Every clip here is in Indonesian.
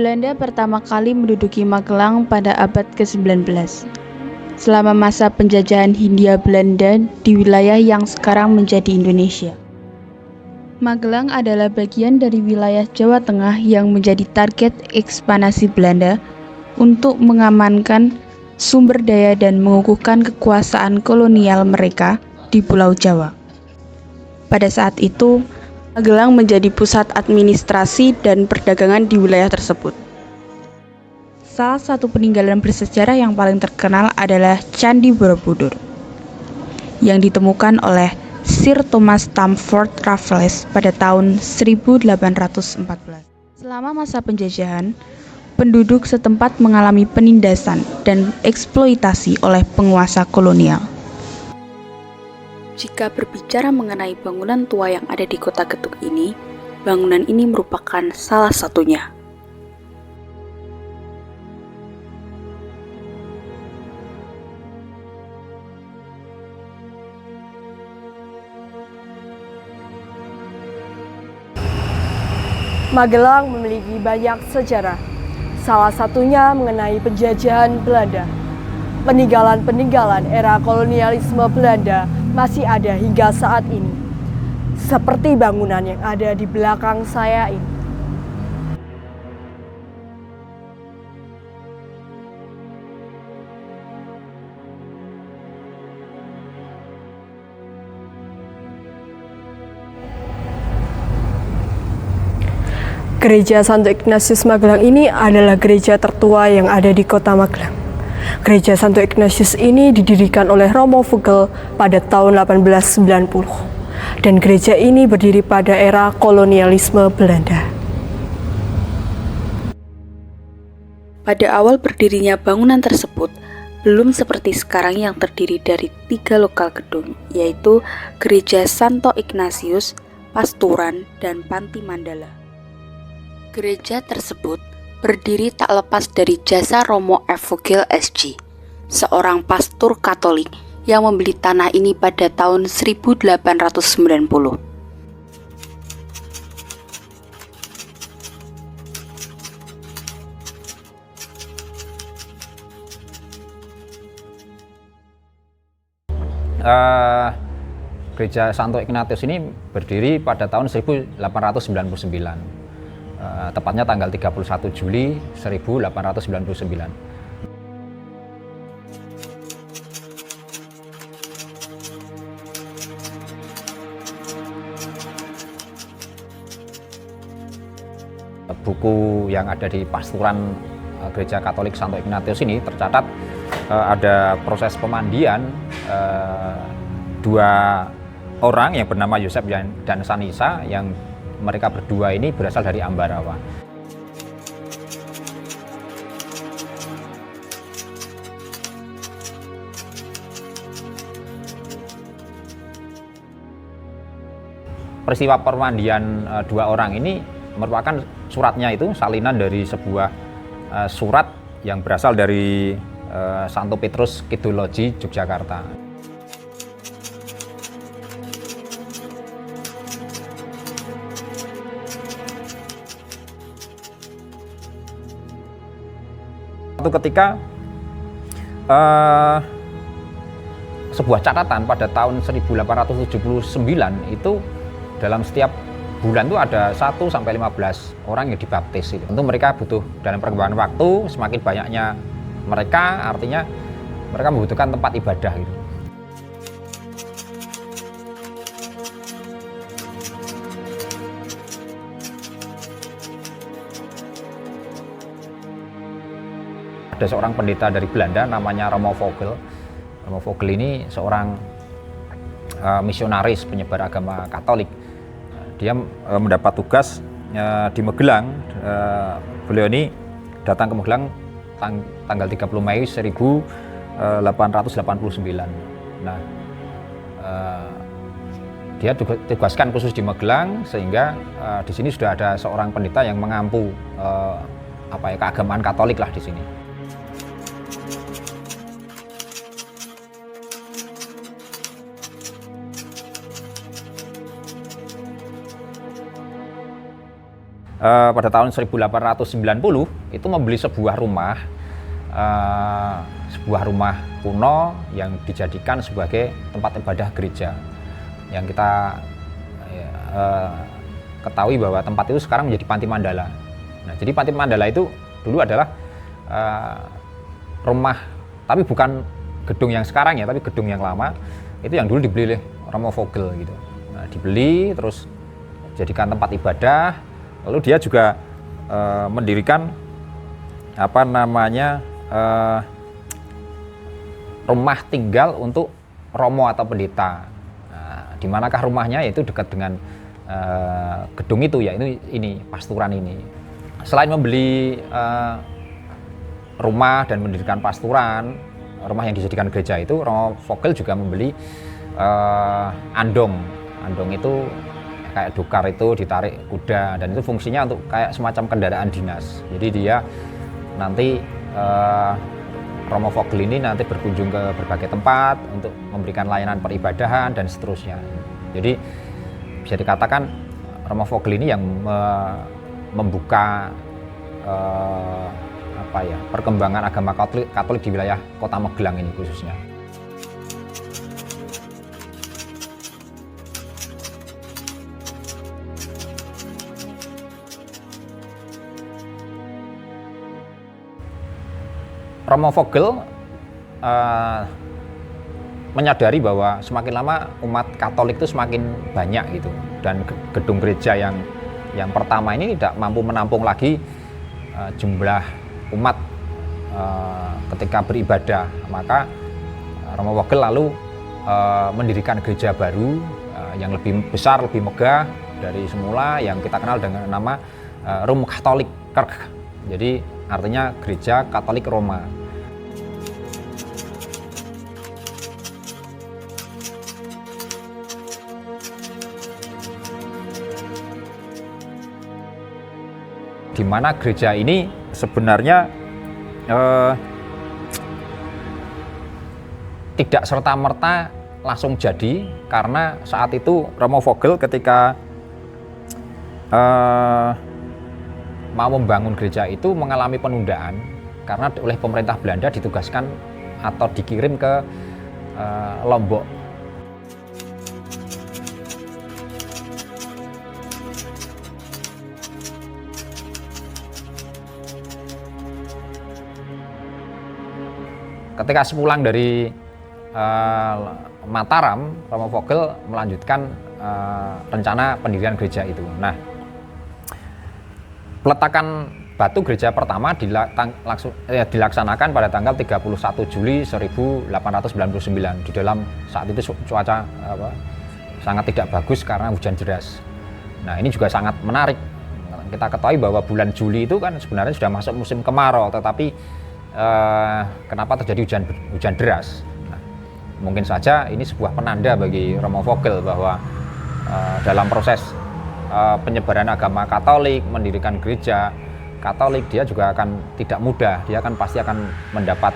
Belanda pertama kali menduduki Magelang pada abad ke-19. Selama masa penjajahan Hindia Belanda di wilayah yang sekarang menjadi Indonesia. Magelang adalah bagian dari wilayah Jawa Tengah yang menjadi target ekspansi Belanda untuk mengamankan sumber daya dan mengukuhkan kekuasaan kolonial mereka di Pulau Jawa. Pada saat itu, Magelang menjadi pusat administrasi dan perdagangan di wilayah tersebut. Salah satu peninggalan bersejarah yang paling terkenal adalah Candi Borobudur, yang ditemukan oleh Sir Thomas Stamford Raffles pada tahun 1814. Selama masa penjajahan, penduduk setempat mengalami penindasan dan eksploitasi oleh penguasa kolonial. Jika berbicara mengenai bangunan tua yang ada di Kota Getuk ini, bangunan ini merupakan salah satunya. Magelang memiliki banyak sejarah, salah satunya mengenai penjajahan Belanda. Peninggalan-peninggalan era kolonialisme Belanda masih ada hingga saat ini, seperti bangunan yang ada di belakang saya ini. Gereja Santo Ignatius Magelang ini adalah gereja tertua yang ada di kota Magelang. Gereja Santo Ignatius ini didirikan oleh Romo Vogel pada tahun 1890 dan gereja ini berdiri pada era kolonialisme Belanda. Pada awal berdirinya bangunan tersebut, belum seperti sekarang yang terdiri dari 3 lokal gedung, yaitu Gereja Santo Ignatius, Pasturan, dan Panti Mandala. Gereja tersebut berdiri tak lepas dari jasa Romo F. Vogel SJ, seorang pastor Katolik yang membeli tanah ini pada tahun 1890. Gereja Santo Ignatius ini berdiri pada tahun 1899. Tepatnya tanggal 31 Juli 1899. Buku yang ada di Pasturan Gereja Katolik Santo Ignatius ini tercatat ada proses pemandian 2 orang yang bernama Yosef dan Sanisa, yang mereka berdua ini berasal dari Ambarawa. Peristiwa pemandian 2 orang ini merupakan suratnya itu salinan dari sebuah surat yang berasal dari Santo Petrus Kidul Loji, Yogyakarta. Suatu ketika sebuah catatan pada tahun 1879 itu dalam setiap bulan itu ada 1-15 orang yang dibaptis. Tentu mereka butuh dalam perkembangan waktu, semakin banyaknya mereka, artinya mereka membutuhkan tempat ibadah gitu. Ada seorang pendeta dari Belanda namanya Romo Vogel. Romo Vogel ini seorang misionaris penyebar agama Katolik. Dia mendapat tugas di Magelang. Beliau ini datang ke Magelang tanggal 30 Mei 1889. Nah, dia ditugaskan khusus di Magelang, sehingga di sini sudah ada seorang pendeta yang mengampu keagamaan Katolik lah di sini. pada tahun 1890 itu membeli sebuah rumah kuno yang dijadikan sebagai tempat ibadah gereja. Yang kita ketahui bahwa tempat itu sekarang menjadi Panti Mandala. Nah, jadi Panti Mandala itu dulu adalah rumah, tapi bukan gedung yang sekarang ya, tapi gedung yang lama. Itu yang dulu dibeli oleh Romo Vogel gitu. Nah, dibeli terus jadikan tempat ibadah. Lalu dia juga mendirikan rumah tinggal untuk romo atau pendeta. Nah, di manakah rumahnya? Yaitu dekat dengan gedung itu ya, ini pasturan ini. Selain membeli rumah dan mendirikan pasturan, rumah yang dijadikan gereja itu, Romo Vogel juga membeli andong. Andong itu kayak dokar, itu ditarik kuda, dan itu fungsinya untuk kayak semacam kendaraan dinas. Jadi dia nanti Romo Vogel ini nanti berkunjung ke berbagai tempat untuk memberikan layanan peribadahan dan seterusnya. Jadi bisa dikatakan Romo Vogel ini yang membuka perkembangan agama Katolik di wilayah Kota Magelang ini khususnya. Romo Vogel menyadari bahwa semakin lama umat Katolik itu semakin banyak gitu, dan gedung gereja yang pertama ini tidak mampu menampung lagi jumlah umat ketika beribadah. Maka Romo Vogel lalu mendirikan gereja baru yang lebih besar, lebih megah dari semula, yang kita kenal dengan nama Rooms-Katholieke Kerk. Jadi artinya gereja Katolik Roma. Di mana gereja ini sebenarnya tidak serta-merta langsung jadi, karena saat itu Romo Vogel ketika mau membangun gereja itu mengalami penundaan karena oleh pemerintah Belanda ditugaskan atau dikirim ke Lombok. Ketika sepulang dari Mataram, Romo Vogel melanjutkan rencana pendirian gereja itu. Nah, peletakan batu gereja pertama dilaksanakan pada tanggal 31 Juli 1899. Di dalam saat itu cuaca sangat tidak bagus karena hujan deras. Nah, ini juga sangat menarik. Kita ketahui bahwa bulan Juli itu kan sebenarnya sudah masuk musim kemarau, tetapi kenapa terjadi hujan deras? Nah, mungkin saja ini sebuah penanda bagi Romo Vogel bahwa dalam proses penyebaran agama Katolik, mendirikan gereja Katolik, dia juga akan tidak mudah. Dia pasti akan mendapat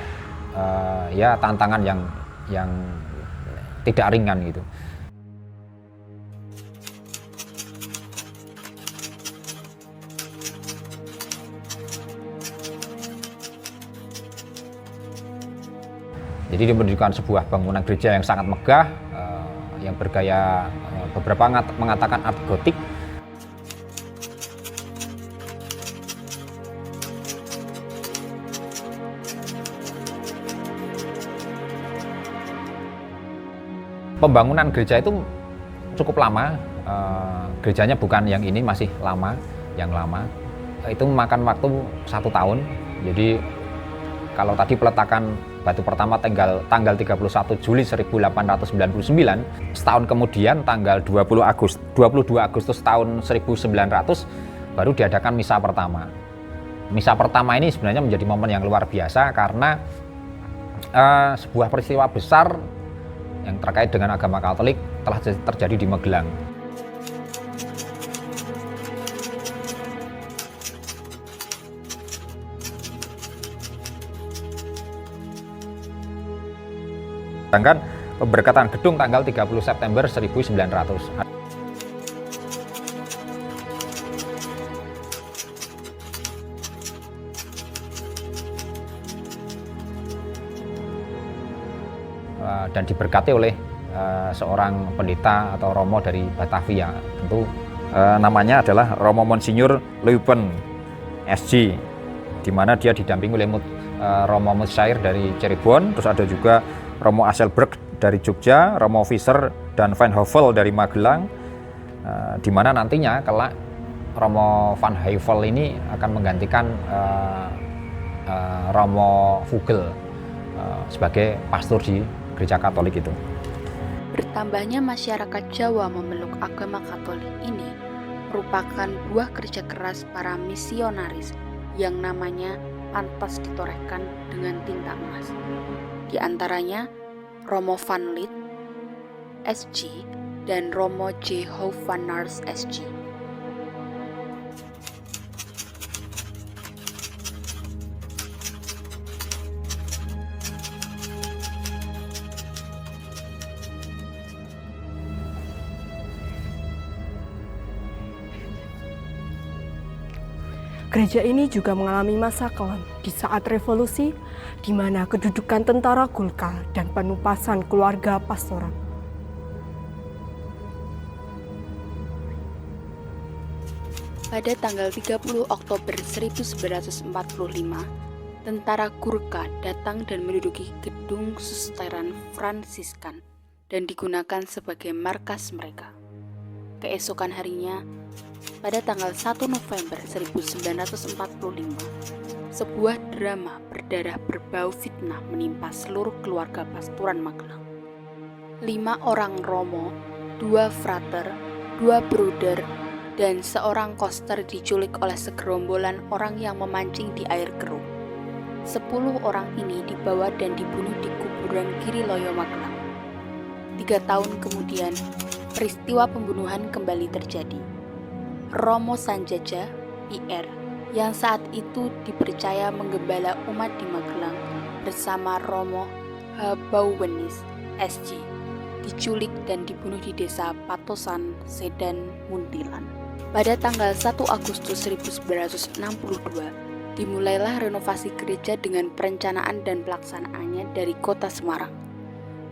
tantangan yang tidak ringan gitu. Jadi dia mendirikan sebuah bangunan gereja yang sangat megah, yang bergaya, beberapa mengatakan art gotik. Pembangunan gereja itu cukup lama, gerejanya bukan yang ini, masih lama, yang lama. Itu memakan waktu 1 tahun. Jadi kalau tadi peletakan batu pertama tanggal 31 Juli 1899, setahun kemudian tanggal 22 Agustus tahun 1900 baru diadakan misa pertama. Misa pertama ini sebenarnya menjadi momen yang luar biasa karena sebuah peristiwa besar yang terkait dengan agama Katolik telah terjadi di Magelang. Sedangkan pemberkatan gedung tanggal 30 September 1900. dan diberkati oleh seorang pendeta atau romo dari Batavia. Tentu namanya adalah Romo Monsinyur Leupen SG, di mana dia didampingi oleh Romo Mutsair dari Cirebon, terus ada juga Romo Asselberg dari Jogja, Romo Visser dan Van Hovel dari Magelang, di mana nantinya kelak Romo Van Heuvel ini akan menggantikan Romo Vogel sebagai pastor di gereja Katolik itu. Bertambahnya masyarakat Jawa memeluk agama Katolik ini merupakan buah kerja keras para misionaris yang namanya pantas ditorehkan dengan tinta emas. Di antaranya Romo Van Lith SG dan Romo J. Hou van Nars SG. Gereja ini juga mengalami masa kelam di saat revolusi, di mana kedudukan tentara Gulka dan penumpasan keluarga pastoral. Pada tanggal 30 Oktober 1945, tentara Gurkha datang dan menduduki gedung Susteran Fransiskan dan digunakan sebagai markas mereka. Keesokan harinya, pada tanggal 1 November 1945, sebuah drama berdarah berbau fitnah menimpa seluruh keluarga pastoran Magelang. 5 orang romo, 2 frater, 2 bruder, dan seorang koster diculik oleh segerombolan orang yang memancing di air keruh. 10 orang ini dibawa dan dibunuh di kuburan Giriloyo Magelang. 3 tahun kemudian, peristiwa pembunuhan kembali terjadi. Romo Sanjaja, PR, yang saat itu dipercaya menggembala umat di Magelang bersama Romo Habauwenis SG, diculik dan dibunuh di desa Patosan, Sedan, Muntilan. Pada tanggal 1 Agustus 1962, dimulailah renovasi gereja dengan perencanaan dan pelaksanaannya dari kota Semarang.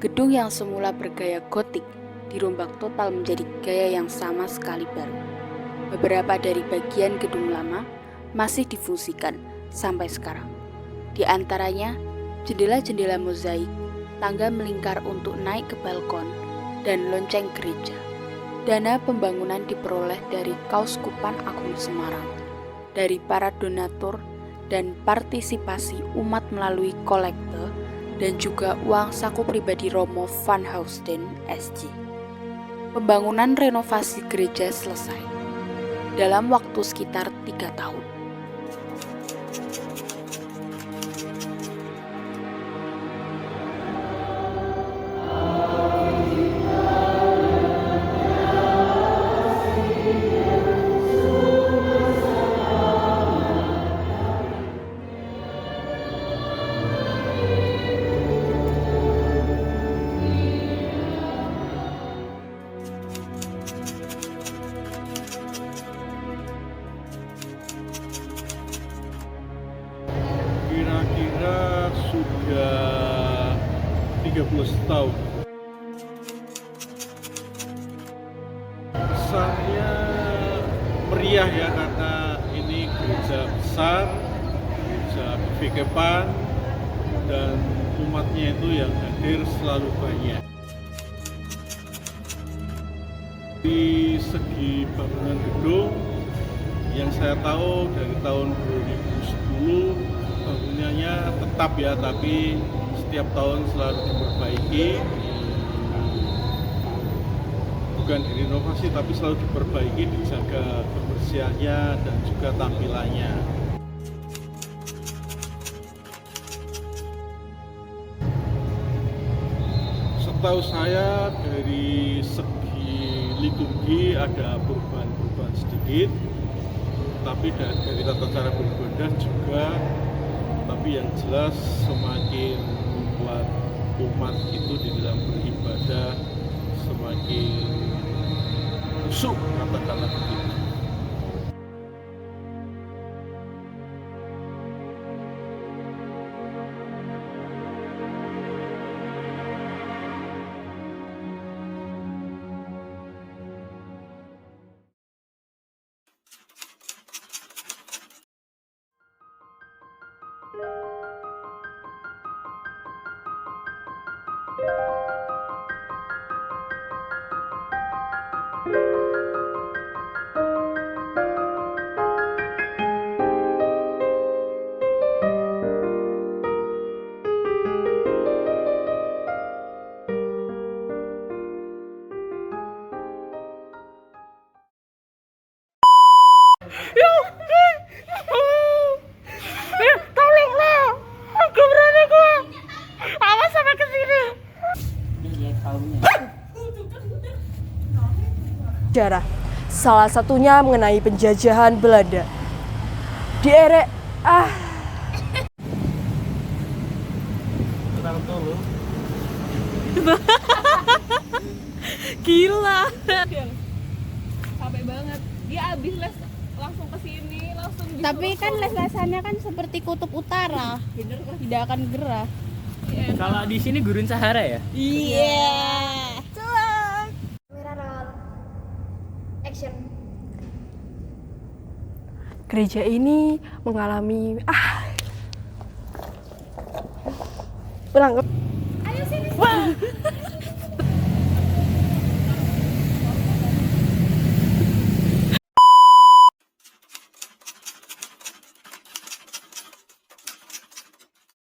Gedung yang semula bergaya gotik dirombak total menjadi gaya yang sama sekali baru. Beberapa dari bagian gedung lama masih difungsikan sampai sekarang. Di antaranya, jendela-jendela mozaik, tangga melingkar untuk naik ke balkon, dan lonceng gereja. Dana pembangunan diperoleh dari Kauskupan Agung Semarang, dari para donatur dan partisipasi umat melalui kolekte, dan juga uang saku pribadi Romo Van Housden SG. Pembangunan renovasi gereja selesai dalam waktu sekitar 3 tahun. Kira-kira sudah 13 tahun. Kesannya meriah ya, karena ini gereja besar, gereja kekepan, dan umatnya itu yang hadir selalu banyak. Di segi bangunan gedung, yang saya tahu dari tahun 2010 bangunannya tetap ya, tapi setiap tahun selalu diperbaiki, bukan direnovasi tapi selalu diperbaiki, dijaga kebersihannya dan juga tampilannya. Setahu saya dari segi liturgi ada perubahan-perubahan sedikit, tapi dari tata cara beribadah juga. Tapi yang jelas semakin membuat umat itu di dalam beribadah semakin khusyuk, katakanlah begitu. Sejarah, salah satunya mengenai penjajahan Belanda. Di era Gila. Capek banget. Dia abis les langsung ke sini, langsung disuruh. Tapi kan les-lesannya kan seperti kutub utara. Bener kan? Tidak akan gerah. Kalau di sini gurun Sahara ya? Iya. Cuak. Kamera roll. Action. gereja ini mengalami ulang.